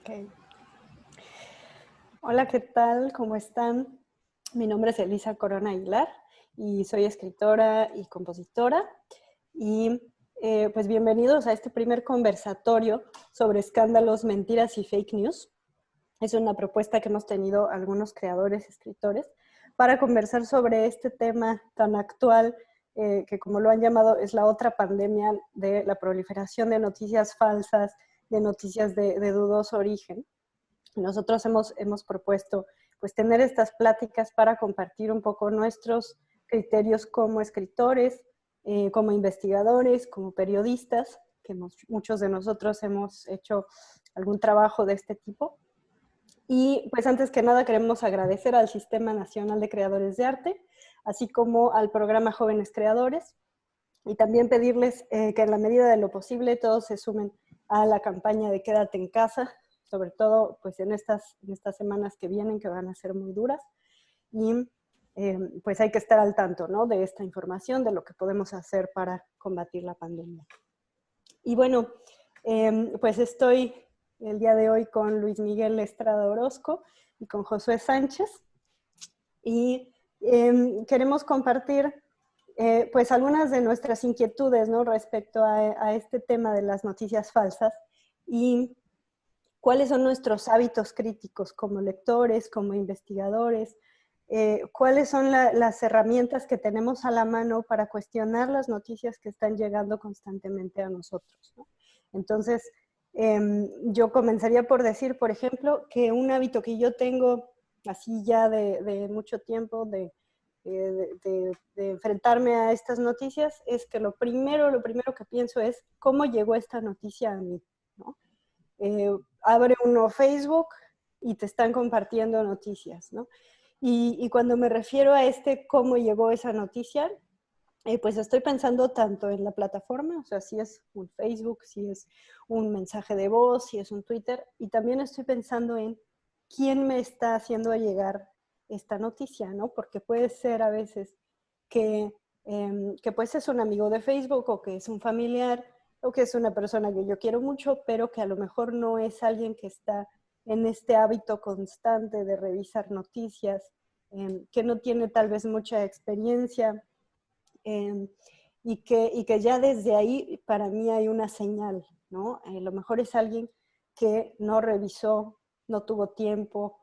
Okay. Hola, ¿qué tal? ¿Cómo están? Mi nombre es Elisa Corona Aguilar y soy escritora y compositora. Y pues bienvenidos a este primer conversatorio sobre escándalos, mentiras y fake news. Es una propuesta que hemos tenido algunos creadores, escritores, para conversar sobre este tema tan actual que, como lo han llamado, es la otra pandemia de la proliferación de noticias falsas, de noticias de dudoso origen. Nosotros hemos propuesto pues, tener estas pláticas para compartir un poco nuestros criterios como escritores, como investigadores, como periodistas, que muchos de nosotros hemos hecho algún trabajo de este tipo. Y pues antes que nada queremos agradecer al Sistema Nacional de Creadores de Arte, así como al programa Jóvenes Creadores, y también pedirles que en la medida de lo posible todos se sumen a la campaña de Quédate en casa, sobre todo pues en estas semanas que vienen, que van a ser muy duras, y pues hay que estar al tanto, ¿no?, de esta información, de lo que podemos hacer para combatir la pandemia. Y bueno, pues estoy el día de hoy con Luis Miguel Estrada Orozco y con Josué Sánchez, y queremos compartir pues algunas de nuestras inquietudes, ¿no?, respecto a este tema de las noticias falsas y cuáles son nuestros hábitos críticos como lectores, como investigadores, cuáles son las herramientas que tenemos a la mano para cuestionar las noticias que están llegando constantemente a nosotros, ¿no? Entonces, yo comenzaría por decir, por ejemplo, que un hábito que yo tengo así ya de mucho tiempo, de enfrentarme a estas noticias, es que lo primero que pienso es cómo llegó esta noticia a mí, ¿no? Abre uno Facebook y te están compartiendo noticias, ¿no? Y cuando me refiero a cómo llegó esa noticia, pues estoy pensando tanto en la plataforma, o sea, si es un Facebook, si es un mensaje de voz, si es un Twitter, y también estoy pensando en quién me está haciendo llegar esta noticia, ¿no? Porque puede ser a veces que pues es un amigo de Facebook o que es un familiar o que es una persona que yo quiero mucho, pero que a lo mejor no es alguien que está en este hábito constante de revisar noticias, que no tiene tal vez mucha experiencia, y que ya desde ahí para mí hay una señal, ¿no? A lo mejor es alguien que no revisó, no tuvo tiempo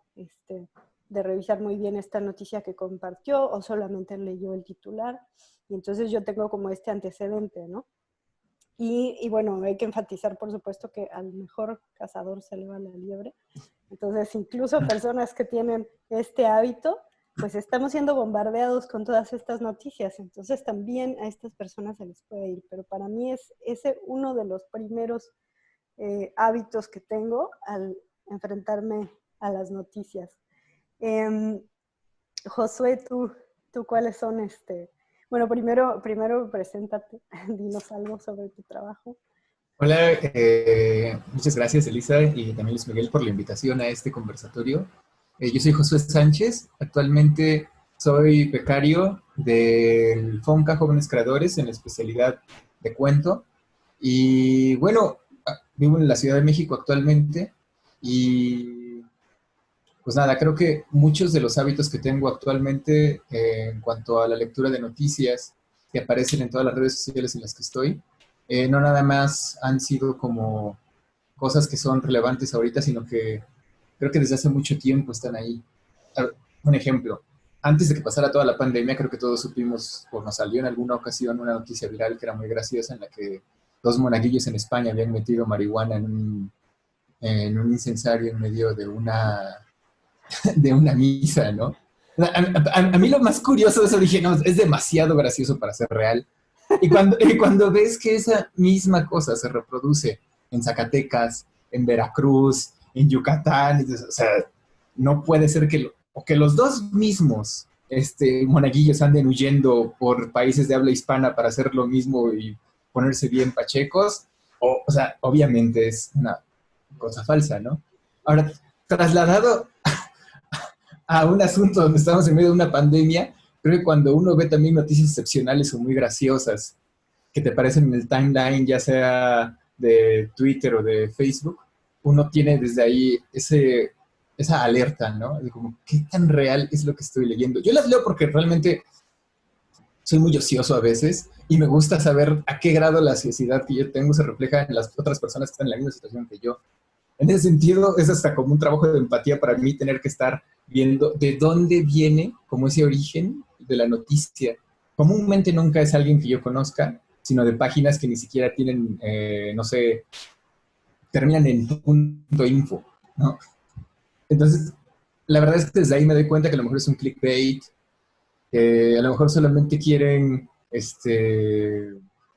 de revisar muy bien esta noticia que compartió o solamente leyó el titular, y entonces yo tengo como este antecedente, ¿no? Y bueno, hay que enfatizar, por supuesto, que al mejor cazador se le va la liebre. Entonces, incluso personas que tienen este hábito, pues estamos siendo bombardeados con todas estas noticias. Entonces, también a estas personas se les puede ir. Pero para mí es ese uno de los primeros hábitos que tengo al enfrentarme a las noticias. Josué, ¿tú cuáles son Bueno, primero preséntate, dinos algo sobre tu trabajo. Hola, muchas gracias Elisa y también Luis Miguel por la invitación a este conversatorio. Yo soy Josué Sánchez, actualmente soy becario del FONCA Jóvenes Creadores en la especialidad de cuento y bueno, vivo en la Ciudad de México actualmente y pues nada, creo que muchos de los hábitos que tengo actualmente en cuanto a la lectura de noticias que aparecen en todas las redes sociales en las que estoy, no nada más han sido como cosas que son relevantes ahorita, sino que creo que desde hace mucho tiempo están ahí. Un ejemplo, antes de que pasara toda la pandemia, creo que todos supimos, o nos salió en alguna ocasión una noticia viral que era muy graciosa, en la que dos monaguillos en España habían metido marihuana en un incensario en medio de una misa, ¿no? A mí lo más curioso de eso dije, no, es demasiado gracioso para ser real. Y cuando ves que esa misma cosa se reproduce en Zacatecas, en Veracruz, en Yucatán, o sea, no puede ser que los dos mismos monaguillos anden huyendo por países de habla hispana para hacer lo mismo y ponerse bien pachecos, o sea, obviamente es una cosa falsa, ¿no? Ahora, trasladado a un asunto donde estamos en medio de una pandemia, creo que cuando uno ve también noticias excepcionales o muy graciosas que te aparecen en el timeline, ya sea de Twitter o de Facebook, uno tiene desde ahí esa alerta, ¿no? De como, ¿qué tan real es lo que estoy leyendo? Yo las leo porque realmente soy muy ocioso a veces y me gusta saber a qué grado la ociosidad que yo tengo se refleja en las otras personas que están en la misma situación que yo. En ese sentido, es hasta como un trabajo de empatía para mí tener que estar viendo de dónde viene como ese origen de la noticia. Comúnmente nunca es alguien que yo conozca, sino de páginas que ni siquiera tienen, no sé, terminan en punto info, ¿no? Entonces, la verdad es que desde ahí me doy cuenta que a lo mejor es un clickbait, a lo mejor solamente quieren,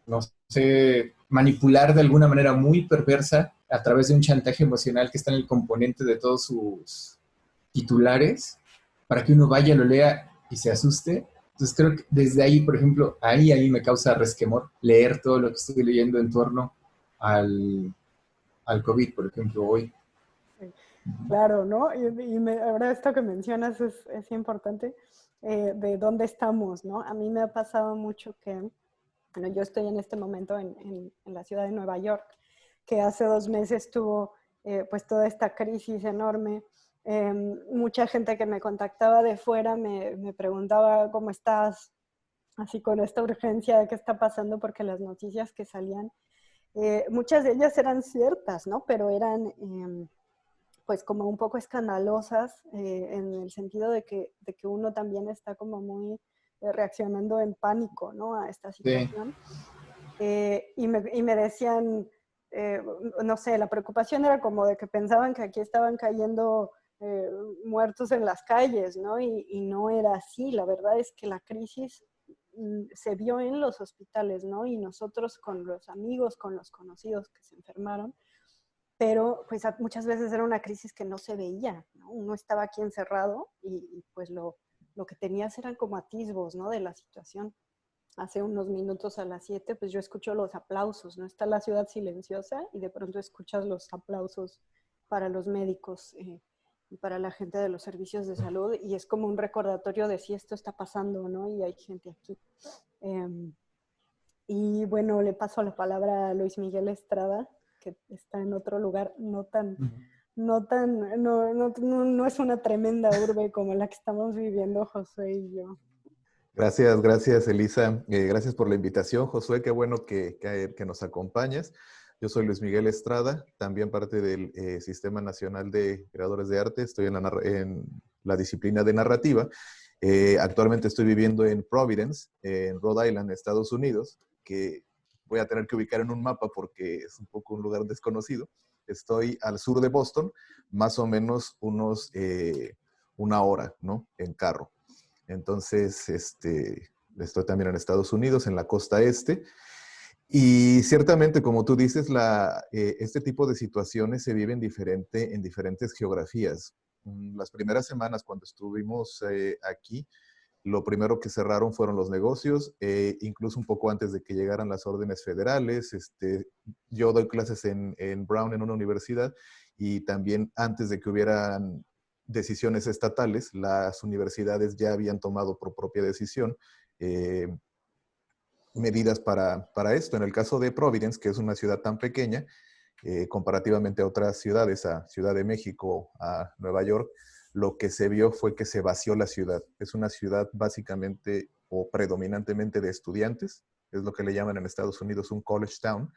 no sé, manipular de alguna manera muy perversa a través de un chantaje emocional que está en el componente de todos sus titulares, para que uno vaya, lo lea y se asuste. Entonces creo que desde ahí, por ejemplo, ahí a mí me causa resquemor leer todo lo que estoy leyendo en torno al, al COVID, por ejemplo, hoy. Claro, ¿no? Ahora esto que mencionas es importante, de dónde estamos, ¿no? A mí me ha pasado mucho que, bueno, yo estoy en este momento en la ciudad de Nueva York, que hace 2 meses tuvo pues toda esta crisis enorme. Mucha gente que me contactaba de fuera me preguntaba cómo estás, así con esta urgencia de qué está pasando, porque las noticias que salían, muchas de ellas eran ciertas, ¿no? Pero eran pues como un poco escandalosas, en el sentido de que uno también está como muy reaccionando en pánico, ¿no? A esta Sí, situación. Y me decían, eh, no sé, la preocupación era como de que pensaban que aquí estaban cayendo eh, muertos en las calles, ¿no? Y no era así. La verdad es que la crisis se vio en los hospitales, ¿no? Y nosotros con los amigos, con los conocidos que se enfermaron, pero pues muchas veces era una crisis que no se veía, ¿no? Uno estaba aquí encerrado y pues lo que tenías eran como atisbos, ¿no? De la situación. Hace unos minutos a las 7, pues yo escucho los aplausos, ¿no? Está la ciudad silenciosa y de pronto escuchas los aplausos para los médicos, y para la gente de los servicios de salud, y es como un recordatorio de si esto está pasando, ¿no? Y hay gente aquí. Eh, y bueno, le paso la palabra a Luis Miguel Estrada, que está en otro lugar no es una tremenda urbe como la que estamos viviendo José y yo. Gracias, gracias Elisa. Gracias por la invitación, Josué. Qué bueno que nos acompañas. Yo soy Luis Miguel Estrada, también parte del Sistema Nacional de Creadores de Arte. Estoy en la disciplina de narrativa. Actualmente estoy viviendo en Providence, en Rhode Island, Estados Unidos, que voy a tener que ubicar en un mapa porque es un poco un lugar desconocido. Estoy al sur de Boston, más o menos una hora, ¿no? En carro. Entonces, estoy también en Estados Unidos, en la costa este. Y ciertamente, como tú dices, este tipo de situaciones se viven en diferentes geografías. Las primeras semanas cuando estuvimos aquí, lo primero que cerraron fueron los negocios, incluso un poco antes de que llegaran las órdenes federales. Yo doy clases en Brown, en una universidad, y también antes de que hubieran decisiones estatales, las universidades ya habían tomado por propia decisión eh, medidas para esto. En el caso de Providence, que es una ciudad tan pequeña, comparativamente a otras ciudades, a Ciudad de México, a Nueva York, lo que se vio fue que se vació la ciudad. Es una ciudad básicamente o predominantemente de estudiantes, es lo que le llaman en Estados Unidos un college town,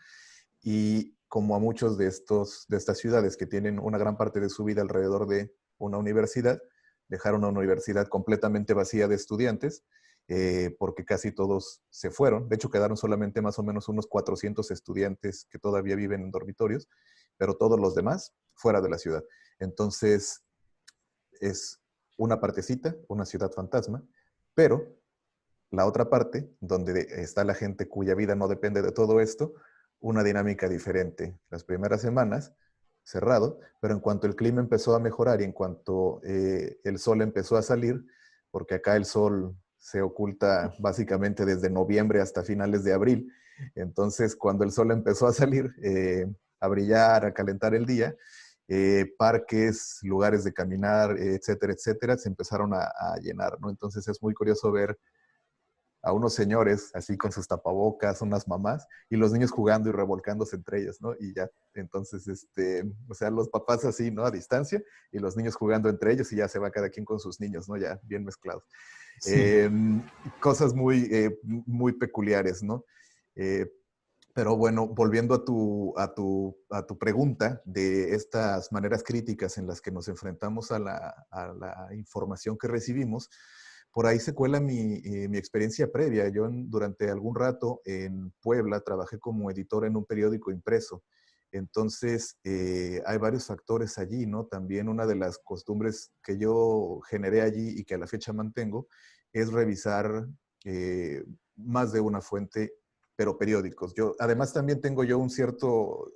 y como a muchos de estas ciudades que tienen una gran parte de su vida alrededor de una universidad, dejaron una universidad completamente vacía de estudiantes, porque casi todos se fueron. De hecho, quedaron solamente más o menos unos 400 estudiantes que todavía viven en dormitorios, pero todos los demás fuera de la ciudad. Entonces, es una partecita, una ciudad fantasma, pero la otra parte, donde está la gente cuya vida no depende de todo esto, una dinámica diferente. Las primeras semanas, cerrado, pero en cuanto el clima empezó a mejorar y en cuanto el sol empezó a salir, porque acá el sol se oculta básicamente desde noviembre hasta finales de abril, entonces cuando el sol empezó a salir, a brillar, a calentar el día, parques, lugares de caminar, etcétera, etcétera, se empezaron a llenar, ¿no? Entonces es muy curioso ver a unos señores así con sus tapabocas, unas mamás, y los niños jugando y revolcándose entre ellos, ¿no? Y ya, entonces, o sea, los papás así, ¿no? A distancia, y los niños jugando entre ellos, y ya se va cada quien con sus niños, ¿no? Ya bien mezclados. Sí. Cosas muy peculiares, ¿no? Eh, pero bueno, volviendo a tu pregunta de estas maneras críticas en las que nos enfrentamos a la información que recibimos, por ahí se cuela mi experiencia previa. Yo durante algún rato en Puebla trabajé como editor en un periódico impreso. Entonces, hay varios factores allí, ¿no? También una de las costumbres que yo generé allí y que a la fecha mantengo es revisar más de una fuente, pero periódicos. Además, también tengo yo un cierto,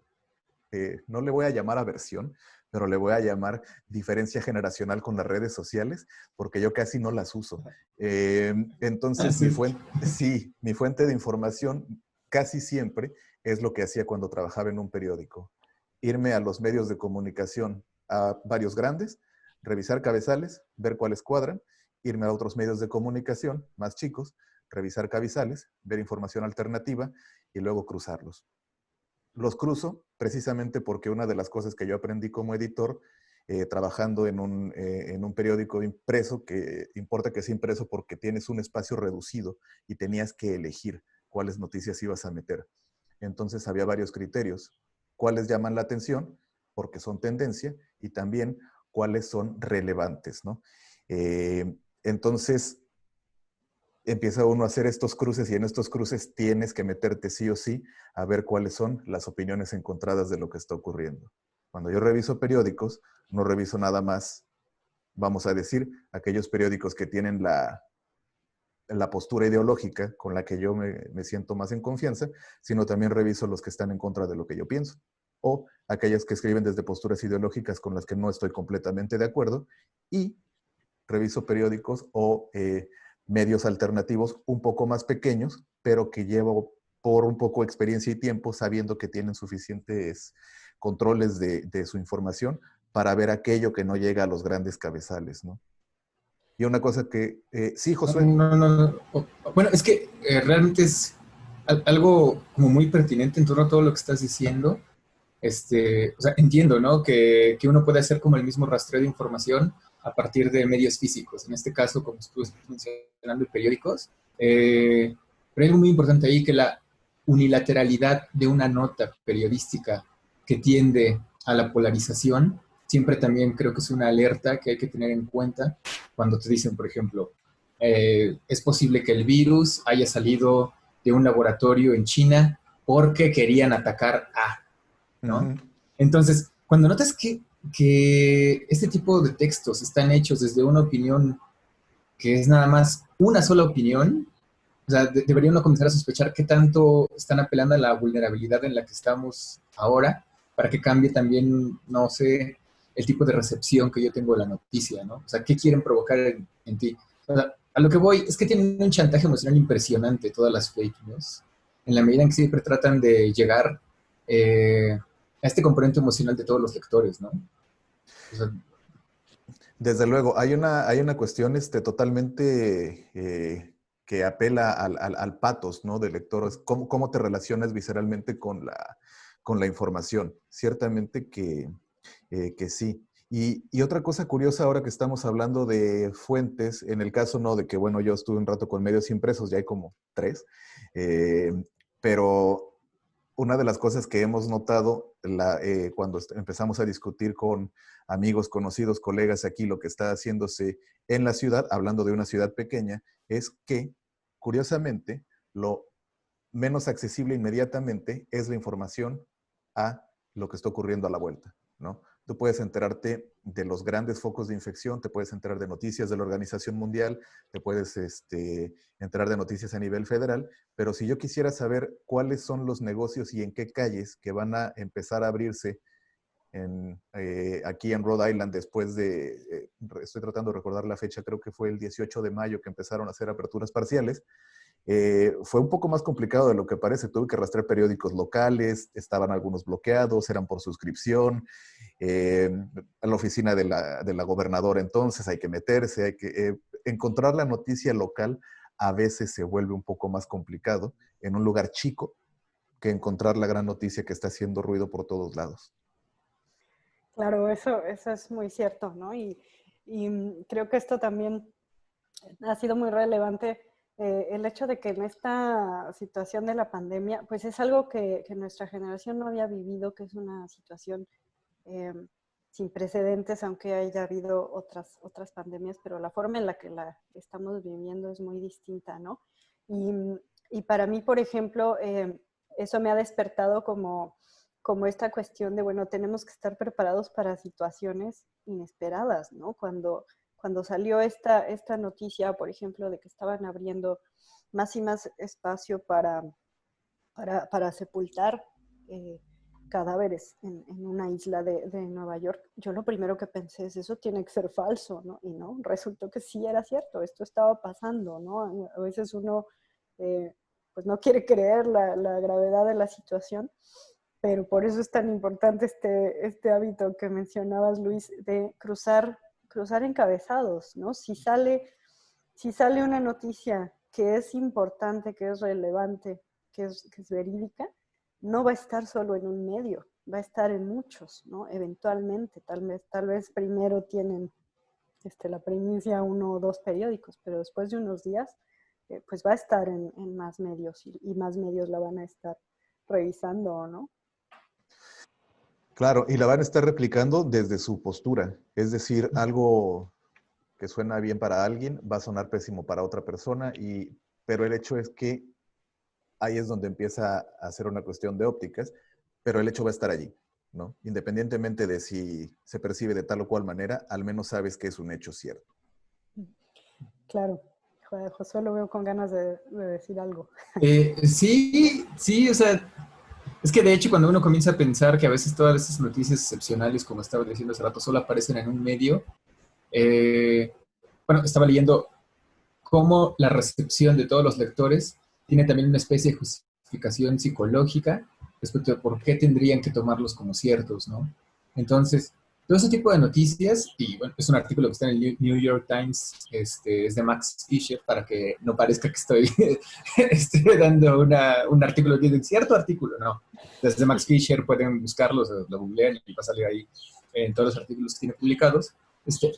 no le voy a llamar aversión, pero le voy a llamar diferencia generacional con las redes sociales, porque yo casi no las uso. Entonces, Sí. sí, mi fuente de información casi siempre es lo que hacía cuando trabajaba en un periódico. Irme a los medios de comunicación, a varios grandes, revisar cabezales, ver cuáles cuadran, irme a otros medios de comunicación más chicos, revisar cabezales, ver información alternativa y luego cruzarlos. Los cruzo precisamente porque una de las cosas que yo aprendí como editor, trabajando en un periódico impreso, que importa que sea impreso porque tienes un espacio reducido y tenías que elegir cuáles noticias ibas a meter. Entonces había varios criterios. Cuáles llaman la atención, porque son tendencia, y también cuáles son relevantes, ¿no? Entonces, empieza uno a hacer estos cruces y en estos cruces tienes que meterte sí o sí a ver cuáles son las opiniones encontradas de lo que está ocurriendo. Cuando yo reviso periódicos, no reviso nada más, vamos a decir, aquellos periódicos que tienen la postura ideológica con la que yo me siento más en confianza, sino también reviso los que están en contra de lo que yo pienso. O aquellos que escriben desde posturas ideológicas con las que no estoy completamente de acuerdo. Y reviso periódicos o medios alternativos un poco más pequeños, pero que llevo por un poco experiencia y tiempo sabiendo que tienen suficientes controles de su información para ver aquello que no llega a los grandes cabezales, ¿no? Y una cosa que, sí, Josué. No. Bueno, es que realmente es algo como muy pertinente en torno a todo lo que estás diciendo. O sea, entiendo, ¿no? Que uno puede hacer como el mismo rastreo de información a partir de medios físicos. En este caso, como tú estás mencionando, periódicos. Pero hay algo muy importante ahí, que la unilateralidad de una nota periodística que tiende a la polarización, siempre también creo que es una alerta que hay que tener en cuenta cuando te dicen, por ejemplo, es posible que el virus haya salido de un laboratorio en China porque querían atacar a, ¿no? Entonces, cuando notas que este tipo de textos están hechos desde una opinión que es nada más una sola opinión, o sea, debería uno comenzar a sospechar qué tanto están apelando a la vulnerabilidad en la que estamos ahora para que cambie también, no sé, el tipo de recepción que yo tengo de la noticia, ¿no? O sea, ¿qué quieren provocar en ti? O sea, a lo que voy es que tienen un chantaje emocional impresionante todas las fake news, en la medida en que siempre tratan de llegar a este componente emocional de todos los lectores, ¿no? O sea, Desde luego, hay una cuestión totalmente que apela al patos, ¿no? Del lector. Es cómo te relacionas visceralmente con la información. Ciertamente que sí. Y otra cosa curiosa ahora que estamos hablando de fuentes, en el caso no de que, bueno, yo estuve un rato con medios impresos, ya hay como 3, eh, pero una de las cosas que hemos notado cuando empezamos a discutir con amigos, conocidos, colegas aquí, lo que está haciéndose en la ciudad, hablando de una ciudad pequeña, es que, curiosamente, lo menos accesible inmediatamente es la información a lo que está ocurriendo a la vuelta, ¿no? Tú puedes enterarte de los grandes focos de infección, te puedes enterar de noticias de la Organización Mundial, te puedes enterar de noticias a nivel federal, pero si yo quisiera saber cuáles son los negocios y en qué calles que van a empezar a abrirse aquí en Rhode Island después estoy tratando de recordar la fecha, creo que fue el 18 de mayo que empezaron a hacer aperturas parciales. Fue un poco más complicado de lo que parece. Tuve que rastrear periódicos locales, estaban algunos bloqueados, eran por suscripción. A la oficina de la gobernadora entonces hay que meterse, hay que encontrar la noticia local a veces se vuelve un poco más complicado en un lugar chico que encontrar la gran noticia que está haciendo ruido por todos lados. Claro, eso es muy cierto, ¿no? Creo que esto también ha sido muy relevante, el hecho de que en esta situación de la pandemia, pues es algo que nuestra generación no había vivido, que es una situación eh, sin precedentes, aunque haya habido otras pandemias, pero la forma en la que la estamos viviendo es muy distinta, ¿no? Y, y para mí, por ejemplo, eso me ha despertado como esta cuestión de, bueno, tenemos que estar preparados para situaciones inesperadas, ¿no? Cuando salió esta noticia, por ejemplo, de que estaban abriendo más y más espacio para sepultar eh, cadáveres en una isla de Nueva York, yo lo primero que pensé es, eso tiene que ser falso, ¿no? Y no, resultó que sí era cierto, esto estaba pasando, ¿no? A veces uno eh, pues no quiere creer la gravedad de la situación, pero por eso es tan importante este hábito que mencionabas, Luis, de cruzar encabezados, ¿no? Si sale una noticia que es importante, que es relevante, que es verídica, no va a estar solo en un medio, va a estar en muchos, ¿no? Eventualmente, tal vez primero tienen la primicia uno o dos periódicos, pero después de unos días, pues va a estar en más medios y más medios la van a estar revisando, ¿no? Claro, y la van a estar replicando desde su postura. Es decir, algo que suena bien para alguien va a sonar pésimo para otra persona, pero el hecho es que ahí es donde empieza a ser una cuestión de ópticas, pero el hecho va a estar allí, ¿no? Independientemente de si se percibe de tal o cual manera, al menos sabes que es un hecho cierto. Claro. Josué lo veo con ganas de decir algo. Sí, sí, o sea, es que de hecho cuando uno comienza a pensar que a veces todas esas noticias excepcionales, como estaba diciendo hace rato, solo aparecen en un medio, eh, bueno, estaba leyendo cómo la recepción de todos los lectores tiene también una especie de justificación psicológica respecto de por qué tendrían que tomarlos como ciertos, ¿no? Entonces, todo ese tipo de noticias, y bueno, es un artículo que está en el New York Times, es de Max Fisher, para que no parezca que estoy dando un artículo, de cierto artículo, no. Desde Max Fisher pueden buscarlo, lo googlean y va a salir ahí en todos los artículos que tiene publicados.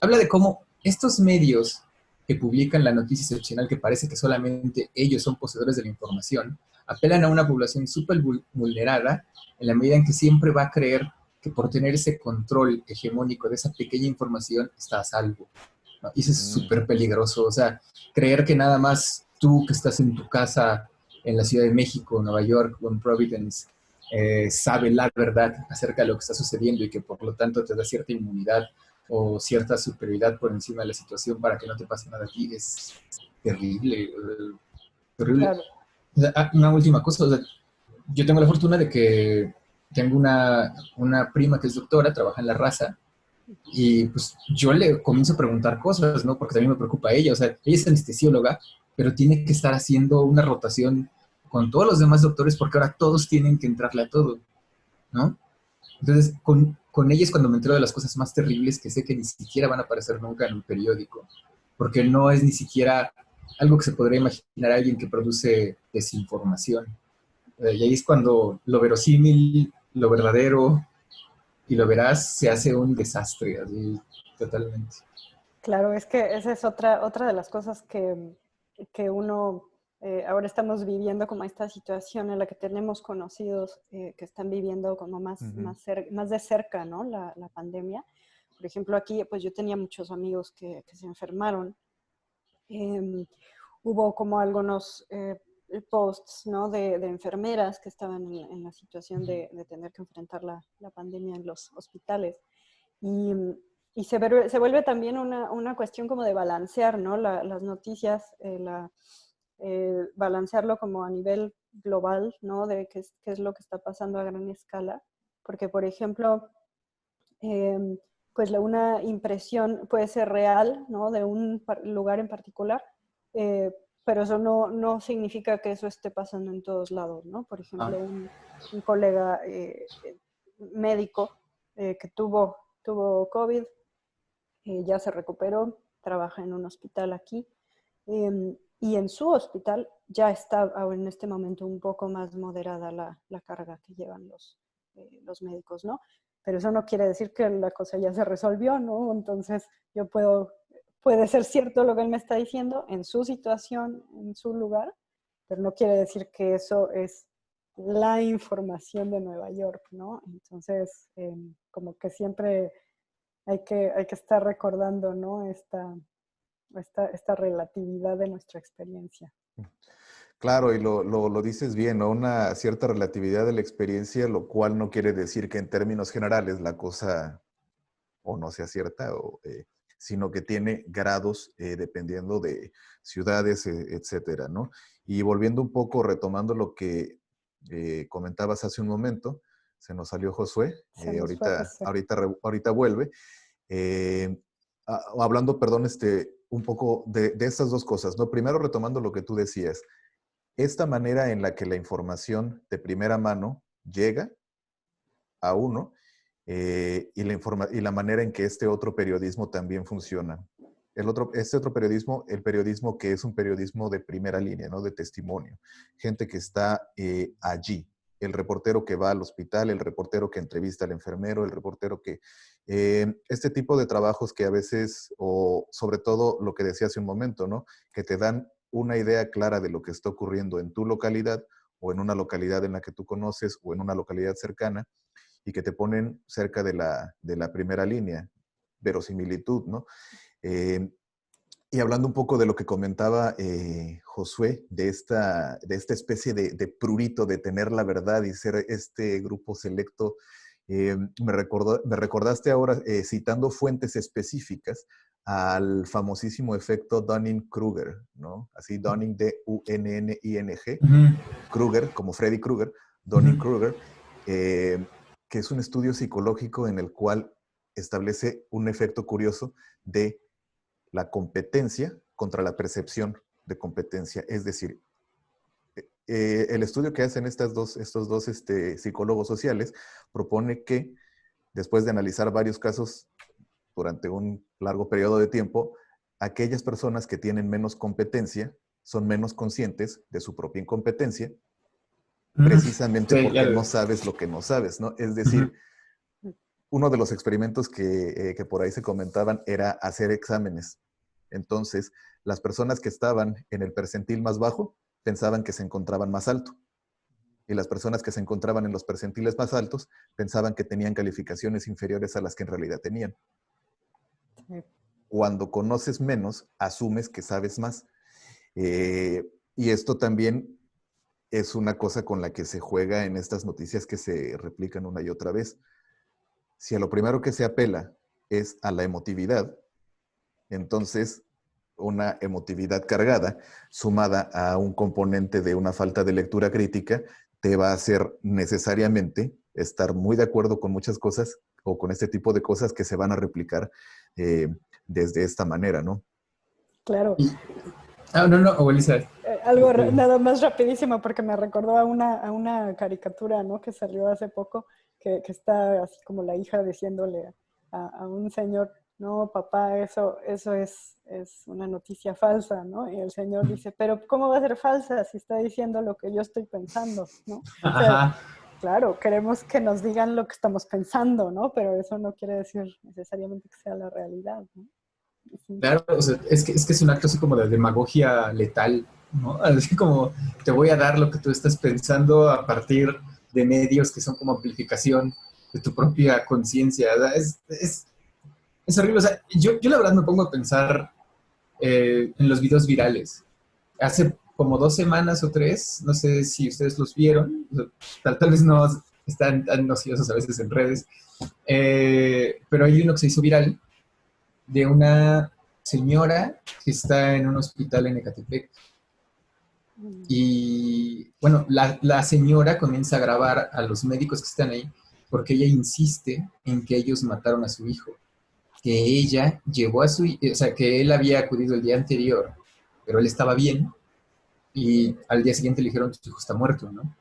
Habla de cómo estos medios que publican la noticia excepcional que parece que solamente ellos son poseedores de la información, apelan a una población súper vulnerada en la medida en que siempre va a creer que por tener ese control hegemónico de esa pequeña información está a salvo, ¿no? Y eso es súper peligroso, o sea, creer que nada más tú que estás en tu casa en la Ciudad de México, Nueva York o en Providence, sabe la verdad acerca de lo que está sucediendo y que por lo tanto te da cierta inmunidad o cierta superioridad por encima de la situación para que no te pase nada a ti, es terrible, terrible. Claro. O sea, una última cosa, o sea, yo tengo la fortuna de que tengo una prima que es doctora, trabaja en la raza, y pues yo le comienzo a preguntar cosas, ¿no? Porque también me preocupa ella, o sea, ella es anestesióloga, pero tiene que estar haciendo una rotación con todos los demás doctores porque ahora todos tienen que entrarle a todo, ¿no? Entonces, con ella es cuando me entero de las cosas más terribles que sé que ni siquiera van a aparecer nunca en un periódico, porque no es ni siquiera algo que se podría imaginar a alguien que produce desinformación. Y ahí es cuando lo verosímil, lo verdadero y lo veraz se hace un desastre, así, totalmente. Claro, es que esa es otra de las cosas que uno, ahora estamos viviendo como esta situación en la que tenemos conocidos que están viviendo como Ujú. más de cerca, ¿no? La pandemia. Por ejemplo, aquí, pues yo tenía muchos amigos que se enfermaron. Eh, Hubo como algunos posts, ¿no? De enfermeras que estaban en la situación de tener que enfrentar la pandemia en los hospitales. Y, y se vuelve también una cuestión como de balancear, ¿no? Las noticias, balancearlo como a nivel global, ¿no? De qué es lo que está pasando a gran escala. Porque, por ejemplo, eh, pues una impresión puede ser real, ¿no? De un lugar en particular, eh, pero eso no significa que eso esté pasando en todos lados, ¿no? Por Ah, ejemplo, un colega médico que tuvo COVID, ya se recuperó, trabaja en un hospital aquí, y en su hospital ya está en este momento un poco más moderada la carga que llevan los médicos, ¿no? Pero eso no quiere decir que la cosa ya se resolvió, ¿no? Entonces puede ser cierto lo que él me está diciendo en su situación, en su lugar, pero no quiere decir que eso es la información de Nueva York, ¿no? Entonces, como que siempre hay que estar recordando, ¿no? Esta relatividad de nuestra experiencia. Claro, y lo dices bien, ¿no? Una cierta relatividad de la experiencia, lo cual no quiere decir que en términos generales la cosa o no sea cierta, sino que tiene grados dependiendo de ciudades, etcétera, ¿no? Y volviendo un poco, retomando lo que comentabas hace un momento, se nos salió Josué, ahorita vuelve. Hablando, perdón, un poco de estas dos cosas, ¿no? Primero, retomando lo que tú decías, esta manera en la que la información de primera mano llega a uno y la manera en que este otro periodismo también funciona. Este otro periodismo, el periodismo que es un periodismo de primera línea, ¿no? De testimonio. Gente que está allí. El reportero que va al hospital, el reportero que entrevista al enfermero, el reportero que... este tipo de trabajos que a veces, o sobre todo lo que decía hace un momento, ¿no? Que te dan una idea clara de lo que está ocurriendo en tu localidad o en una localidad en la que tú conoces o en una localidad cercana y que te ponen cerca de la primera línea, verosimilitud, ¿no? Y hablando un poco de lo que comentaba Josué, de esta especie de prurito de tener la verdad y ser este grupo selecto, me recordaste ahora, citando fuentes específicas, al famosísimo efecto Dunning-Kruger, ¿no? Así, Dunning, D-U-N-N-I-N-G, Kruger, como Freddy Krueger, Dunning-Kruger, que es un estudio psicológico en el cual establece un efecto curioso de la competencia contra la percepción de competencia. Es decir, el estudio que hacen estos dos psicólogos sociales propone que después de analizar varios casos durante un largo periodo de tiempo, aquellas personas que tienen menos competencia son menos conscientes de su propia incompetencia, precisamente sí, porque no sabes lo que no sabes, ¿no? Es decir, uno de los experimentos que por ahí se comentaban era hacer exámenes. Entonces, las personas que estaban en el percentil más bajo pensaban que se encontraban más alto. Y las personas que se encontraban en los percentiles más altos pensaban que tenían calificaciones inferiores a las que en realidad tenían. Sí. Cuando conoces menos, asumes que sabes más. Y esto también es una cosa con la que se juega en estas noticias que se replican una y otra vez. Si a lo primero que se apela es a la emotividad, entonces una emotividad cargada, sumada a un componente de una falta de lectura crítica, te va a hacer necesariamente estar muy de acuerdo con muchas cosas o con este tipo de cosas que se van a replicar desde esta manera, ¿no? Claro. No, Elizabeth. Algo nada más rapidísimo, porque me recordó a una caricatura, ¿no? Que salió hace poco, que está así como la hija diciéndole a un señor, no, papá, eso es una noticia falsa, ¿no? Y el señor dice, pero ¿cómo va a ser falsa si está diciendo lo que yo estoy pensando, ¿no? O sea, claro, queremos que nos digan lo que estamos pensando, ¿no? Pero eso no quiere decir necesariamente que sea la realidad, ¿no? Claro, o sea, es que es un acto así como de demagogia letal, ¿no? Así como te voy a dar lo que tú estás pensando a partir de medios que son como amplificación de tu propia conciencia. Es horrible. O sea, yo la verdad me pongo a pensar en los videos virales. Hace como 2 semanas o 3, no sé si ustedes los vieron, o sea, tal vez no están tan nociosos a veces en redes, pero hay uno que se hizo viral de una señora que está en un hospital en Ecatepec. Y bueno, la señora comienza a grabar a los médicos que están ahí porque ella insiste en que ellos mataron a su hijo, que ella llevó a su hijo, o sea, que él había acudido el día anterior, pero él estaba bien y al día siguiente le dijeron que su hijo está muerto, ¿no?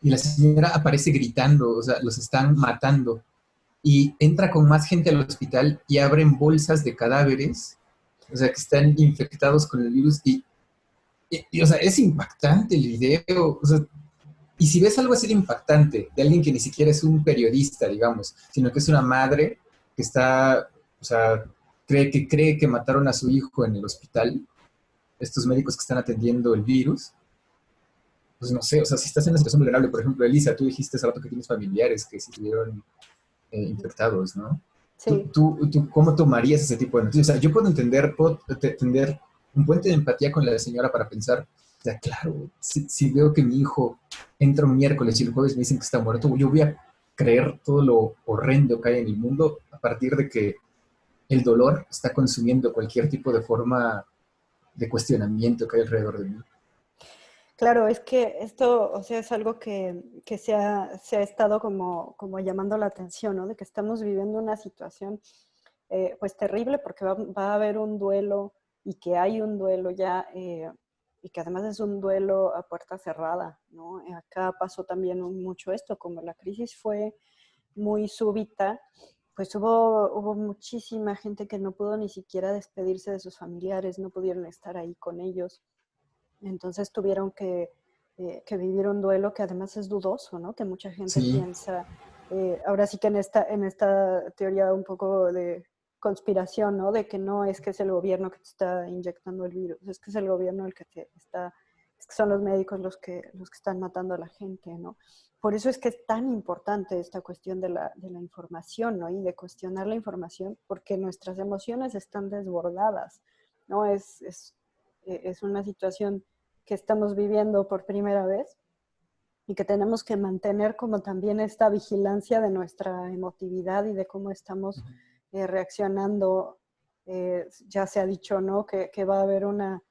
Y la señora aparece gritando, o sea, los están matando. Y entra con más gente al hospital y abren bolsas de cadáveres, o sea, que están infectados con el virus, y o sea, es impactante el video. O sea, y si ves algo así de impactante, de alguien que ni siquiera es un periodista, digamos, sino que es una madre que está, o sea, cree que mataron a su hijo en el hospital, estos médicos que están atendiendo el virus, pues no sé, o sea, si estás en una situación vulnerable, por ejemplo, Elisa, tú dijiste hace rato que tienes familiares que sí estuvieron infectados, ¿no? Sí, ¿Tú cómo tomarías ese tipo de noticias? O sea, yo puedo entender un puente de empatía con la señora para pensar, o sea, claro, si veo que mi hijo entra un miércoles y el jueves me dicen que está muerto, yo voy a creer todo lo horrendo que hay en el mundo a partir de que el dolor está consumiendo cualquier tipo de forma de cuestionamiento que hay alrededor de mí. claro, es que esto, o sea, es algo que se ha estado como llamando la atención, ¿no? De que estamos viviendo una situación pues terrible porque va a haber un duelo y que hay un duelo ya y que además es un duelo a puerta cerrada, ¿no? Acá pasó también mucho esto, como la crisis fue muy súbita, pues hubo muchísima gente que no pudo ni siquiera despedirse de sus familiares, no pudieron estar ahí con ellos. Entonces tuvieron que vivir un duelo que además es dudoso, ¿no? Que mucha gente Sí, piensa, ahora sí que en esta teoría un poco de conspiración, ¿no? De que no es que es el gobierno que te está inyectando el virus, es que es el gobierno el que te está, es que son los médicos los que están matando a la gente, ¿no? Por eso es que es tan importante esta cuestión de la información, ¿no? Y de cuestionar la información, porque nuestras emociones están desbordadas, ¿no? Es una situación que estamos viviendo por primera vez y que tenemos que mantener como también esta vigilancia de nuestra emotividad y de cómo estamos reaccionando. Ya se ha dicho, ¿no? Que va a haber una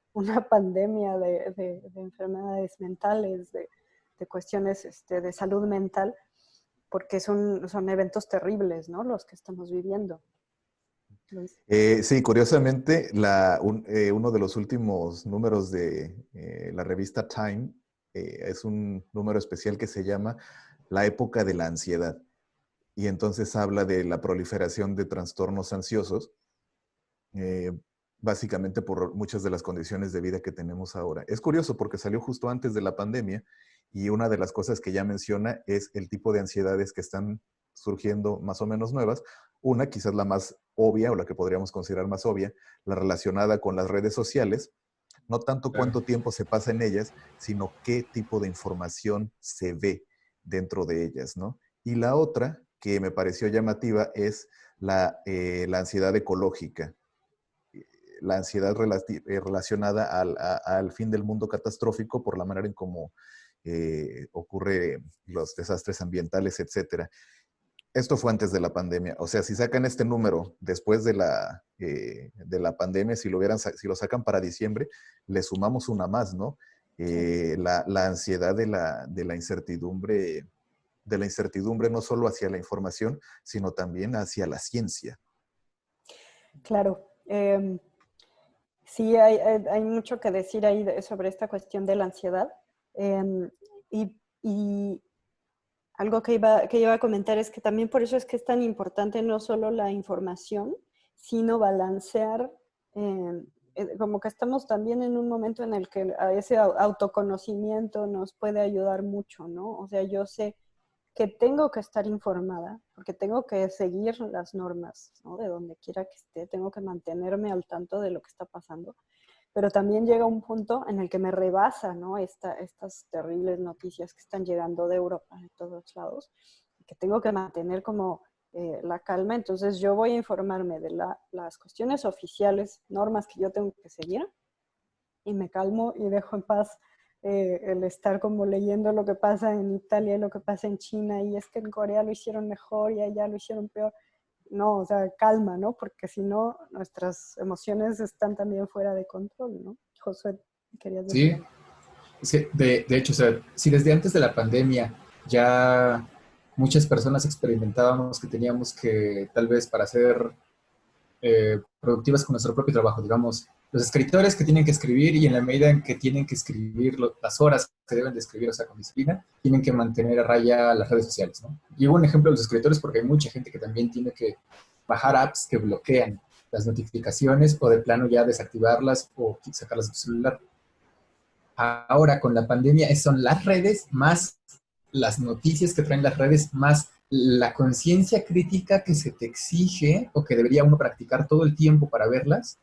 pandemia de enfermedades mentales, de cuestiones de salud mental, porque son eventos terribles, ¿no? Los que estamos viviendo. Luis. Sí, curiosamente, uno de los últimos números de la revista Time es un número especial que se llama La época de la ansiedad. Y entonces habla de la proliferación de trastornos ansiosos, eh, básicamente por muchas de las condiciones de vida que tenemos ahora. Es curioso porque salió justo antes de la pandemia y una de las cosas que ya menciona es el tipo de ansiedades que están surgiendo más o menos nuevas. Una, quizás la más obvia o la que podríamos considerar más obvia, la relacionada con las redes sociales, no tanto claro. cuánto tiempo se pasa en ellas, sino qué tipo de información se ve dentro de ellas, ¿no? Y la otra que me pareció llamativa es la ansiedad ecológica, la ansiedad relacionada al fin del mundo catastrófico por la manera en cómo ocurre los desastres ambientales, etcétera. Esto fue antes de la pandemia. O sea, si sacan este número después de la pandemia, si lo sacan para diciembre, le sumamos una más, ¿no? Sí. La ansiedad de la incertidumbre no solo hacia la información, sino también hacia la ciencia. Claro. Sí, hay mucho que decir ahí sobre esta cuestión de la ansiedad. Eh, y algo que iba a comentar es que también por eso es que es tan importante no solo la información, sino balancear, como que estamos también en un momento en el que a ese autoconocimiento nos puede ayudar mucho, ¿no? O sea, yo sé que tengo que estar informada, porque tengo que seguir las normas, ¿no? De donde quiera que esté, tengo que mantenerme al tanto de lo que está pasando, pero también llega un punto en el que me rebasa, ¿no? Estas terribles noticias que están llegando de Europa, de todos lados, que tengo que mantener como la calma. Entonces yo voy a informarme de las cuestiones oficiales, normas que yo tengo que seguir, y me calmo y dejo en paz el estar como leyendo lo que pasa en Italia y lo que pasa en China, y es que en Corea lo hicieron mejor y allá lo hicieron peor. No, o sea, calma, ¿no? Porque si no, nuestras emociones están también fuera de control, ¿no? Josué, ¿querías decir Sí, algo? es que de hecho, o sea, si desde antes de la pandemia ya muchas personas experimentábamos que teníamos que, tal vez para ser productivas con nuestro propio trabajo, digamos, los escritores que tienen que escribir y en la medida en que tienen que escribir las horas que deben de escribir, o sea, con disciplina, tienen que mantener a raya las redes sociales, ¿no? Y hubo un ejemplo de los escritores porque hay mucha gente que también tiene que bajar apps que bloquean las notificaciones o de plano ya desactivarlas o sacarlas de tu celular. ahora con la pandemia son las redes más las noticias que traen las redes, más la conciencia crítica que se te exige o que debería uno practicar todo el tiempo para verlas,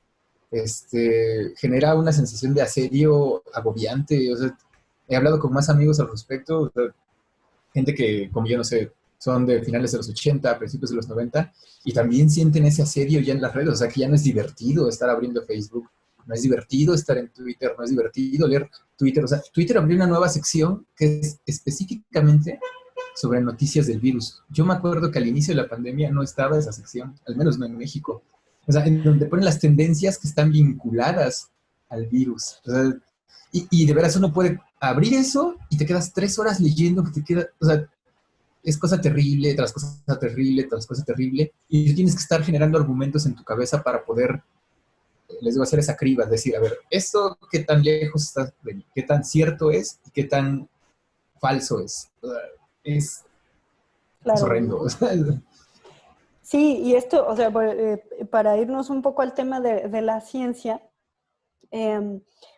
genera una sensación de asedio agobiante. O sea, he hablado con más amigos al respecto, o sea, gente que, como yo no sé, son de finales de los 80, principios de los 90, y también sienten ese asedio ya en las redes, o sea, que ya no es divertido estar abriendo Facebook, no es divertido estar en Twitter, no es divertido leer Twitter, o sea, Twitter abrió una nueva sección que es específicamente sobre noticias del virus. Yo me acuerdo que al inicio de la pandemia no estaba esa sección, al menos no en México, o sea, en donde ponen las tendencias que están vinculadas al virus, o sea, y de veras uno puede abrir eso y te quedas 3 horas leyendo, que te queda, o sea, es cosa terrible, tras cosa terrible, tras cosa terrible, y tú tienes que estar generando argumentos en tu cabeza para poder, les digo, hacer esa criba, decir, a ver, ¿esto qué tan lejos está de mí? ¿Qué tan cierto es? ¿Y qué tan falso es? Es, es Claro. horrendo. O sea, Sí, y esto, o sea, para irnos un poco al tema de la ciencia,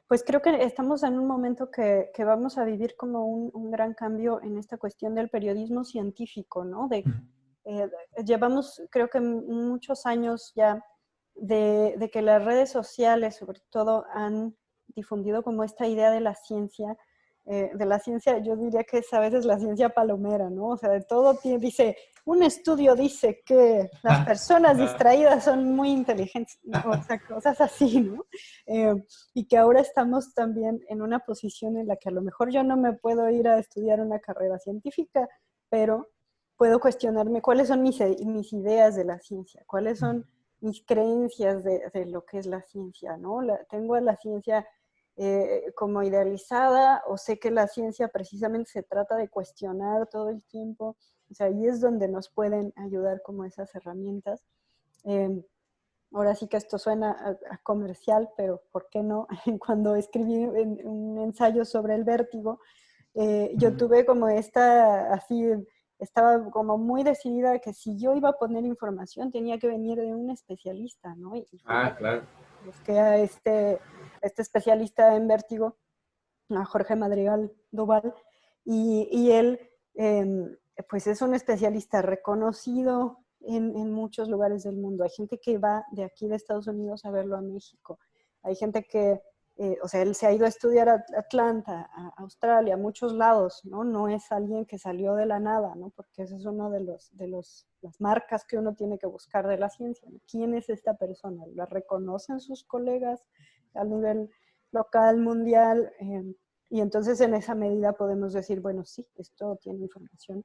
pues creo que estamos en un momento que vamos a vivir como un gran cambio en esta cuestión del periodismo científico, ¿no? Eh, Llevamos, creo que muchos años ya de que las redes sociales, sobre todo, han difundido como esta idea de la ciencia, yo diría que es a veces la ciencia palomera, ¿no? O sea, de todo dice, un estudio dice que las personas distraídas son muy inteligentes, o sea, cosas así, ¿no? Y que ahora estamos también en una posición en la que a lo mejor yo no me puedo ir a estudiar una carrera científica, pero puedo cuestionarme cuáles son mis ideas de la ciencia, cuáles son mis creencias de lo que es la ciencia, ¿no? Tengo a la ciencia como idealizada, o sé que la ciencia precisamente se trata de cuestionar todo el tiempo. O sea, ahí es donde nos pueden ayudar como esas herramientas. Eh, Ahora sí que esto suena a comercial, pero ¿por qué no? Cuando escribí un ensayo sobre el vértigo, yo tuve como estaba como muy decidida que si yo iba a poner información tenía que venir de un especialista, ¿no? Y claro. busqué a este especialista en vértigo, a Jorge Madrigal Doval, y él pues es un especialista reconocido en muchos lugares del mundo. Hay gente que va de aquí de Estados Unidos a verlo a México. Hay gente que, o sea, él se ha ido a estudiar a Atlanta, a Australia, a muchos lados, ¿no? No es alguien que salió de la nada, ¿no? Porque ese es uno las marcas que uno tiene que buscar de la ciencia, ¿no? ¿Quién es esta persona? ¿La reconocen sus colegas a nivel local, mundial? Y entonces en esa medida podemos decir, bueno, sí, esto tiene información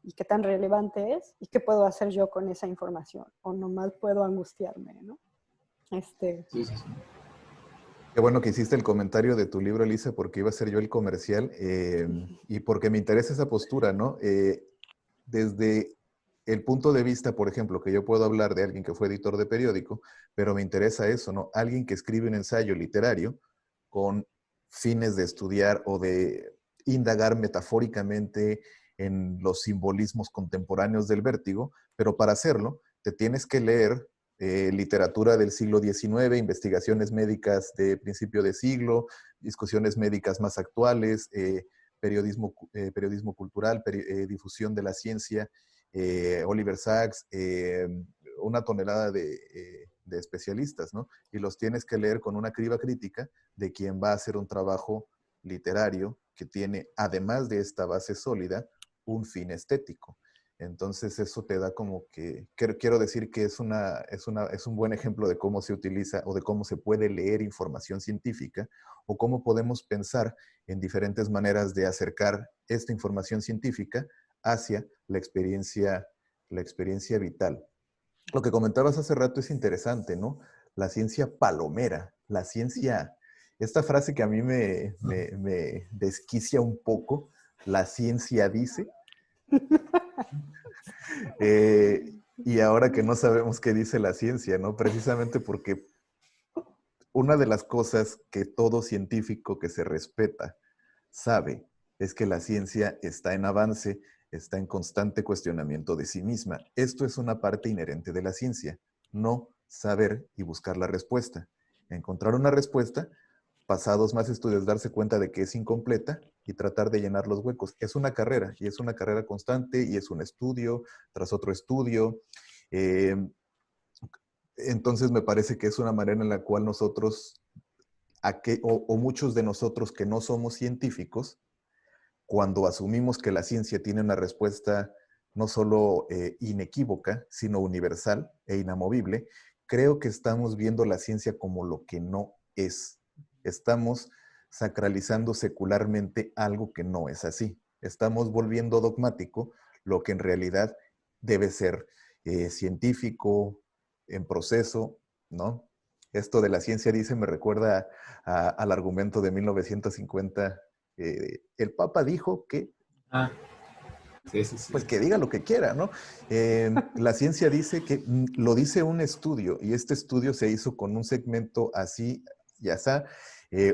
y qué tan relevante es y qué puedo hacer yo con esa información o nomás puedo angustiarme, ¿no? Sí, sí, sí. Qué bueno que hiciste el comentario de tu libro, Elisa, porque iba a ser yo el comercial y porque me interesa esa postura, ¿no? Desde el punto de vista, por ejemplo, que yo puedo hablar de alguien que fue editor de periódico, pero me interesa eso, ¿no? Alguien que escribe un ensayo literario con fines de estudiar o de indagar metafóricamente en los simbolismos contemporáneos del vértigo, pero para hacerlo te tienes que leer literatura del siglo XIX, investigaciones médicas de principio de siglo, discusiones médicas más actuales, periodismo cultural, difusión de la ciencia, Oliver Sacks, una tonelada de especialistas, ¿no? Y los tienes que leer con una criba crítica de quien va a hacer un trabajo literario que tiene, además de esta base sólida, un fin estético. Entonces eso te da como que, quiero decir que es un buen ejemplo de cómo se utiliza o de cómo se puede leer información científica o cómo podemos pensar en diferentes maneras de acercar esta información científica hacia la experiencia vital. Lo que comentabas hace rato es interesante, ¿no? La ciencia palomera, la ciencia, esta frase que a mí me desquicia un poco, la ciencia dice, y ahora que no sabemos qué dice la ciencia, ¿no? Precisamente porque una de las cosas que todo científico que se respeta sabe es que la ciencia está en avance, está en constante cuestionamiento de sí misma. Esto es una parte inherente de la ciencia, no saber y buscar la respuesta. Encontrar una respuesta pasados más estudios, darse cuenta de que es incompleta y tratar de llenar los huecos. Es una carrera, y es una carrera constante, y es un estudio tras otro estudio. Eh, entonces me parece que es una manera en la cual nosotros, o muchos de nosotros que no somos científicos, cuando asumimos que la ciencia tiene una respuesta no solo inequívoca, sino universal e inamovible, creo que estamos viendo la ciencia como lo que no es. Estamos sacralizando secularmente algo que no es así. Estamos volviendo dogmático lo que en realidad debe ser científico, en proceso, ¿no? Esto de la ciencia, dice, me recuerda al argumento de 1950. El Papa dijo que, Ah, sí, sí, sí. pues que diga lo que quiera, ¿no? La ciencia dice que lo dice un estudio, y este estudio se hizo con un segmento así y así.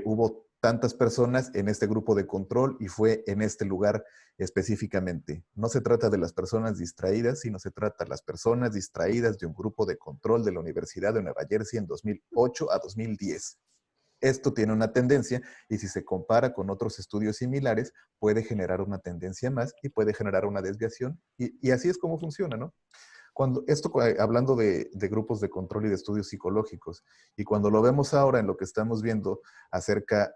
Hubo tantas personas en este grupo de control y fue en este lugar específicamente. No se trata de las personas distraídas, sino se trata de las personas distraídas de un grupo de control de la Universidad de Nueva Jersey en 2008 a 2010. Esto tiene una tendencia, y si se compara con otros estudios similares, puede generar una tendencia más y puede generar una desviación, y así es como funciona, ¿no? Hablando de grupos de control y de estudios psicológicos, y cuando lo vemos ahora en lo que estamos viendo acerca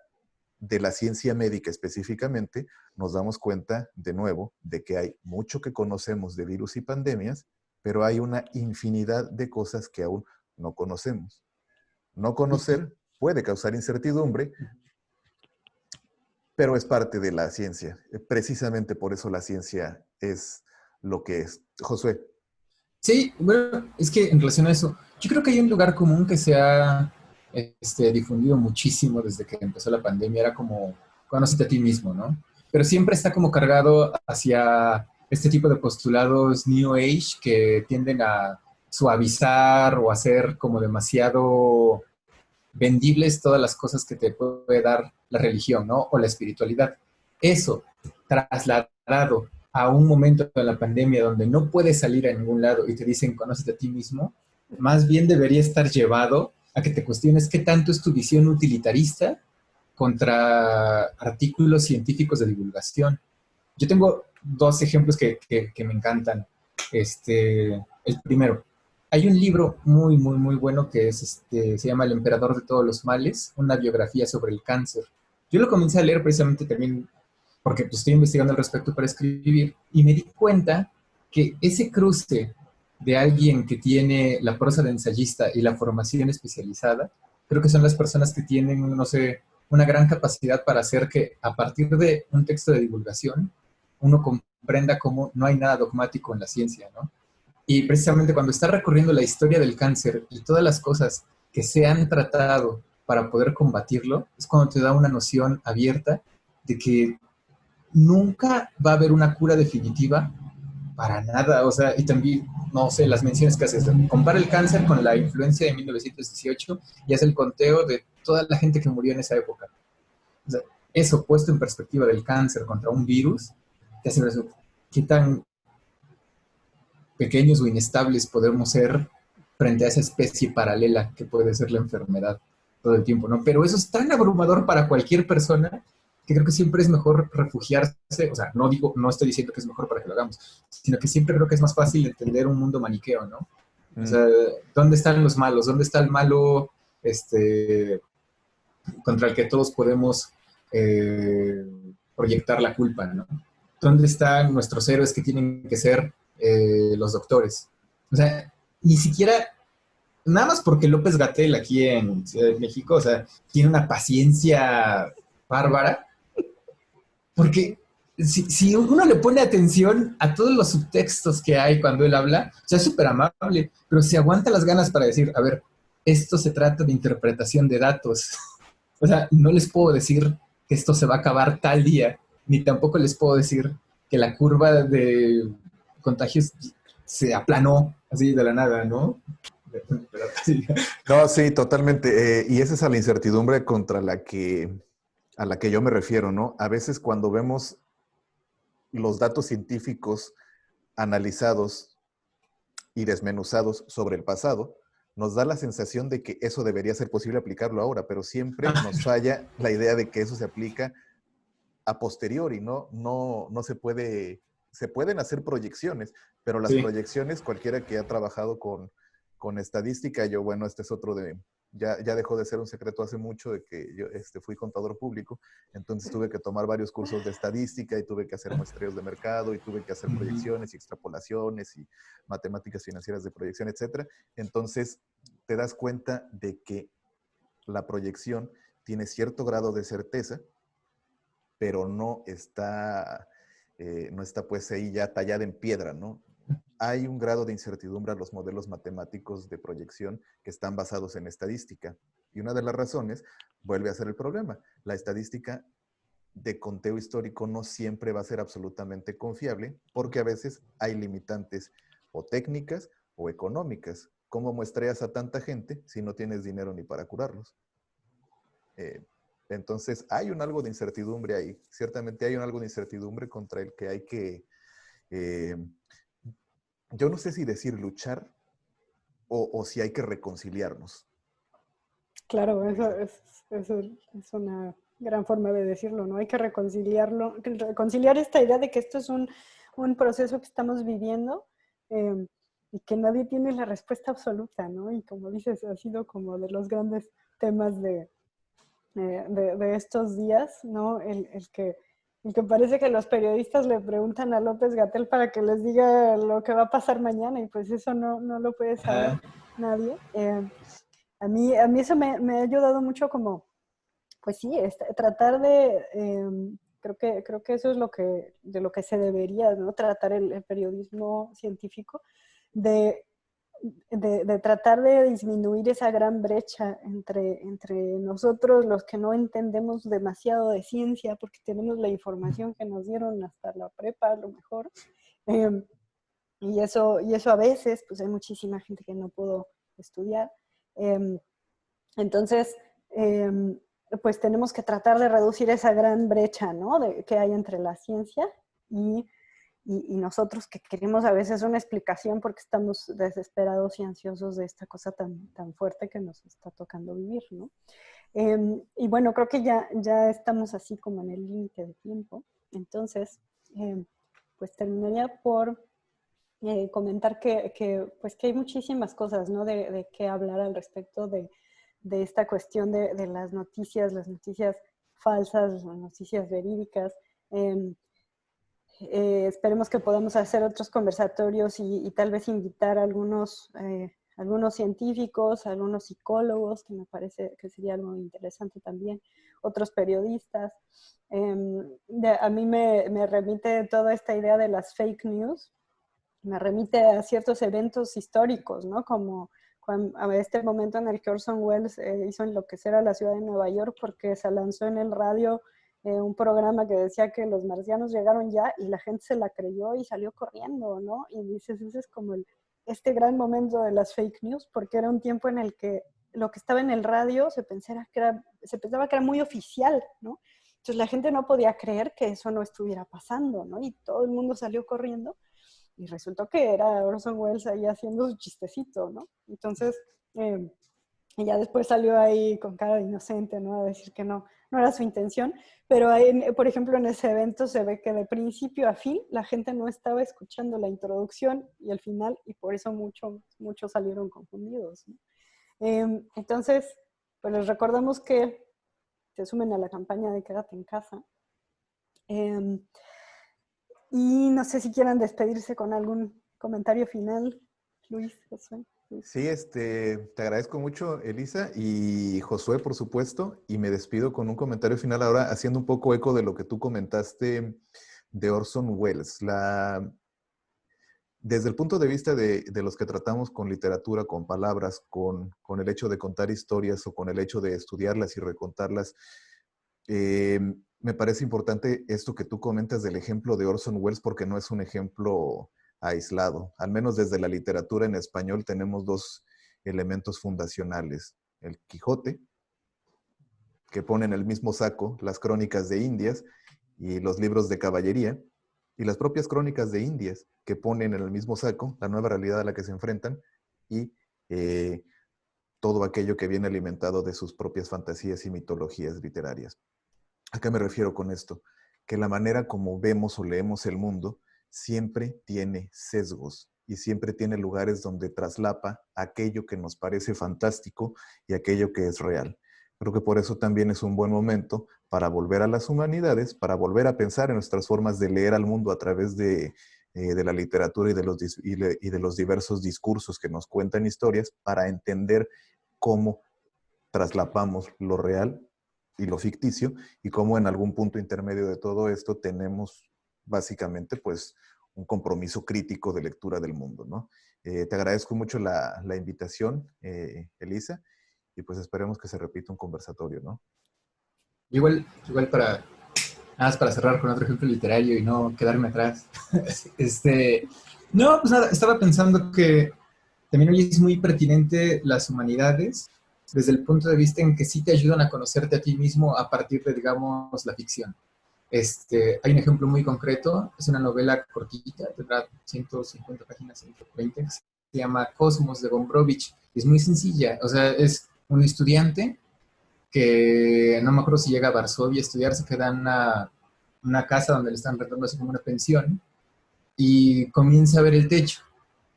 de la ciencia médica específicamente, nos damos cuenta de nuevo de que hay mucho que conocemos de virus y pandemias, pero hay una infinidad de cosas que aún no conocemos. No conocer puede causar incertidumbre, pero es parte de la ciencia. Precisamente por eso la ciencia es lo que es. Josué. Sí, bueno, es que en relación a eso, yo creo que hay un lugar común que se ha difundido muchísimo desde que empezó la pandemia, era como, conócete a ti mismo, ¿no? Pero siempre está como cargado hacia este tipo de postulados New Age que tienden a suavizar o hacer como demasiado vendibles todas las cosas que te puede dar la religión, ¿no? O la espiritualidad. Eso, trasladado a un momento de la pandemia donde no puedes salir a ningún lado y te dicen, conócete a ti mismo, más bien debería estar llevado a que te cuestiones qué tanto es tu visión utilitarista contra artículos científicos de divulgación. Yo tengo dos ejemplos que me encantan. El primero, hay un libro muy, muy, muy bueno que se llama El Emperador de todos los males, una biografía sobre el cáncer. Yo lo comencé a leer precisamente también porque pues, estoy investigando al respecto para escribir, y me di cuenta que ese cruce de alguien que tiene la prosa de ensayista y la formación especializada, creo que son las personas que tienen, no sé, una gran capacidad para hacer que a partir de un texto de divulgación uno comprenda cómo no hay nada dogmático en la ciencia, ¿no? Y precisamente cuando está recorriendo la historia del cáncer y todas las cosas que se han tratado para poder combatirlo, es cuando te da una noción abierta de que nunca va a haber una cura definitiva para nada. O sea, y también, no sé, las menciones que haces, compara el cáncer con la influencia de 1918 y hace el conteo de toda la gente que murió en esa época. O sea, eso puesto en perspectiva del cáncer contra un virus, te hace ver eso, qué tan pequeños o inestables podemos ser frente a esa especie paralela que puede ser la enfermedad todo el tiempo, ¿no? Pero eso es tan abrumador para cualquier persona que creo que siempre es mejor refugiarse, o sea, no estoy diciendo que es mejor para que lo hagamos, sino que siempre creo que es más fácil entender un mundo maniqueo, ¿no? O sea, ¿dónde están los malos? ¿Dónde está el malo contra el que todos podemos proyectar la culpa, ¿no? ¿Dónde están nuestros héroes que tienen que ser los doctores? O sea, ni siquiera, nada más porque López Gatell aquí en Ciudad de México, o sea, tiene una paciencia bárbara, porque si uno le pone atención a todos los subtextos que hay cuando él habla, o sea, es súper amable, pero se aguanta las ganas para decir, a ver, esto se trata de interpretación de datos. O sea, no les puedo decir que esto se va a acabar tal día, ni tampoco les puedo decir que la curva de contagios se aplanó así de la nada, ¿no? Pero, sí. No, sí, totalmente. Y esa es a la incertidumbre a la que yo me refiero, ¿no? A veces cuando vemos los datos científicos analizados y desmenuzados sobre el pasado, nos da la sensación de que eso debería ser posible aplicarlo ahora, pero siempre nos falla la idea de que eso se aplica a posteriori, ¿no? No se puede, se pueden hacer proyecciones, pero las Sí. proyecciones, cualquiera que ha trabajado con estadística, yo, bueno, este es otro de, ya dejó de ser un secreto hace mucho de que yo fui contador público, entonces tuve que tomar varios cursos de estadística y tuve que hacer muestreos de mercado y tuve que hacer proyecciones y extrapolaciones y matemáticas financieras de proyección, etcétera. Entonces, te das cuenta de que la proyección tiene cierto grado de certeza, pero no está pues ahí ya tallada en piedra, ¿no? Hay un grado de incertidumbre a los modelos matemáticos de proyección que están basados en estadística. Y una de las razones vuelve a ser el problema. La estadística de conteo histórico no siempre va a ser absolutamente confiable porque a veces hay limitantes o técnicas o económicas. ¿Cómo muestreas a tanta gente si no tienes dinero ni para curarlos? Entonces, hay algo de incertidumbre ahí. Ciertamente hay algo de incertidumbre contra el que hay que, yo no sé si decir luchar o si hay que reconciliarnos. Claro, eso es una gran forma de decirlo, ¿no? Hay que reconciliar esta idea de que esto es un proceso que estamos viviendo y que nadie tiene la respuesta absoluta, ¿no? Y como dices, ha sido como de los grandes temas de estos días, ¿no? El que parece que los periodistas le preguntan a López-Gatell para que les diga lo que va a pasar mañana y pues eso no lo puede saber nadie. A mí eso me ha ayudado mucho como, pues sí, tratar de, creo que eso es de lo que se debería, ¿no? Tratar el periodismo científico, de tratar de disminuir esa gran brecha entre nosotros, los que no entendemos demasiado de ciencia, porque tenemos la información que nos dieron hasta la prepa, a lo mejor. Y eso a veces, pues hay muchísima gente que no pudo estudiar. Entonces, pues tenemos que tratar de reducir esa gran brecha, ¿no? Que hay entre la ciencia y nosotros que queremos a veces una explicación porque estamos desesperados y ansiosos de esta cosa tan fuerte que nos está tocando vivir, ¿no? Y bueno, creo que ya estamos así como en el límite de tiempo. Entonces, pues terminaría por comentar pues que hay muchísimas cosas, ¿no? De qué hablar al respecto de esta cuestión de las noticias falsas, las noticias verídicas. Esperemos que podamos hacer otros conversatorios y tal vez invitar a algunos científicos, algunos psicólogos, que me parece que sería algo interesante también, otros periodistas. A mí me remite toda esta idea de las fake news, me remite a ciertos eventos históricos, ¿no? Como a este momento en el que Orson Welles hizo enloquecer a la ciudad de Nueva York porque se lanzó en el radio un programa que decía que los marcianos llegaron ya y la gente se la creyó y salió corriendo, ¿no? Y dices, ese es como este gran momento de las fake news, porque era un tiempo en el que lo que estaba en el radio se pensaba que era muy oficial, ¿no? Entonces la gente no podía creer que eso no estuviera pasando, ¿no? Y todo el mundo salió corriendo y resultó que era Orson Welles ahí haciendo su chistecito, ¿no? Entonces, y ya después salió ahí con cara de inocente, ¿no? A decir que no era su intención, pero ahí, por ejemplo, en ese evento se ve que de principio a fin la gente no estaba escuchando la introducción y el final, y por eso muchos salieron confundidos, ¿no? Entonces, pues les recordamos que se sumen a la campaña de Quédate en casa. Y no sé si quieran despedirse con algún comentario final, Luis, Josué. Sí, te agradezco mucho, Elisa, y Josué, por supuesto, y me despido con un comentario final ahora, haciendo un poco eco de lo que tú comentaste de Orson Welles. Desde el punto de vista de los que tratamos con literatura, con palabras, con el hecho de contar historias o con el hecho de estudiarlas y recontarlas, me parece importante esto que tú comentas del ejemplo de Orson Welles, porque no es un ejemplo aislado. Al menos desde la literatura en español tenemos dos elementos fundacionales. El Quijote, que pone en el mismo saco las crónicas de Indias y los libros de caballería, y las propias crónicas de Indias, que ponen en el mismo saco la nueva realidad a la que se enfrentan y todo aquello que viene alimentado de sus propias fantasías y mitologías literarias. ¿A qué me refiero con esto? Que la manera como vemos o leemos el mundo siempre tiene sesgos y siempre tiene lugares donde traslapa aquello que nos parece fantástico y aquello que es real. Creo que por eso también es un buen momento para volver a las humanidades, para volver a pensar en nuestras formas de leer al mundo a través de la literatura y de los diversos discursos que nos cuentan historias, para entender cómo traslapamos lo real y lo ficticio, y cómo en algún punto intermedio de todo esto tenemos básicamente pues un compromiso crítico de lectura del mundo, ¿no? Te agradezco mucho la invitación, Elisa, y pues esperemos que se repita un conversatorio, ¿no? Igual nada más para cerrar con otro ejemplo literario y no quedarme atrás. No, pues nada, estaba pensando que también hoy es muy pertinente las humanidades desde el punto de vista en que sí te ayudan a conocerte a ti mismo a partir de, digamos, la ficción. Hay un ejemplo muy concreto, es una novela cortita, tendrá 150 páginas, 120, que se llama Cosmos de Gombrowicz. Es muy sencilla, o sea, es un estudiante que no me acuerdo si llega a Varsovia a estudiar, se queda en una casa donde le están rentando así como una pensión y comienza a ver el techo.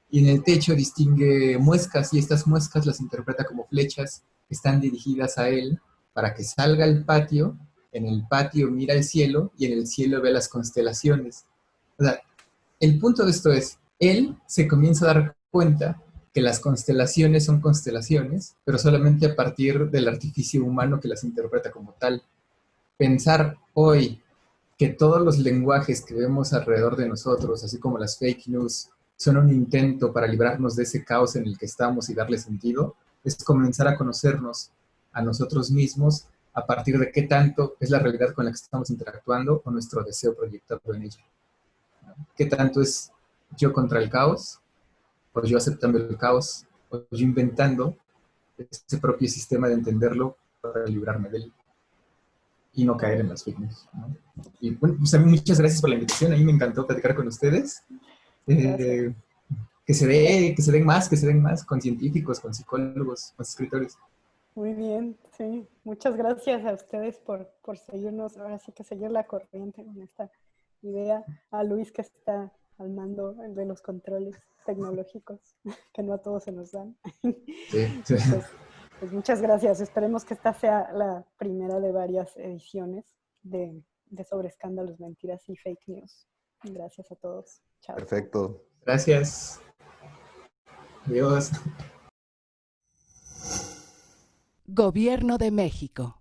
Y en el techo distingue muescas y estas muescas las interpreta como flechas que están dirigidas a él para que salga al patio. En el patio mira el cielo y en el cielo ve las constelaciones. O sea, el punto de esto es, él se comienza a dar cuenta que las constelaciones son constelaciones, pero solamente a partir del artificio humano que las interpreta como tal. Pensar hoy que todos los lenguajes que vemos alrededor de nosotros, así como las fake news, son un intento para librarnos de ese caos en el que estamos y darle sentido, es comenzar a conocernos a nosotros mismos a partir de qué tanto es la realidad con la que estamos interactuando o nuestro deseo proyectado en ella. ¿Qué tanto es yo contra el caos, o yo aceptando el caos, o yo inventando ese propio sistema de entenderlo para librarme de él y no caer en las fake news, ¿no? Y bueno, pues a mí muchas gracias por la invitación, a mí me encantó platicar con ustedes. Que se den más con científicos, con psicólogos, con escritores. Muy bien, sí. Muchas gracias a ustedes por seguirnos, ahora sí que seguir la corriente con esta idea. A Luis, que está al mando de los controles tecnológicos, que no a todos se nos dan. Sí. Pues muchas gracias. Esperemos que esta sea la primera de varias ediciones de Sobre Escándalos, Mentiras y Fake News. Gracias a todos. Chao. Perfecto. Gracias. Adiós. Gobierno de México.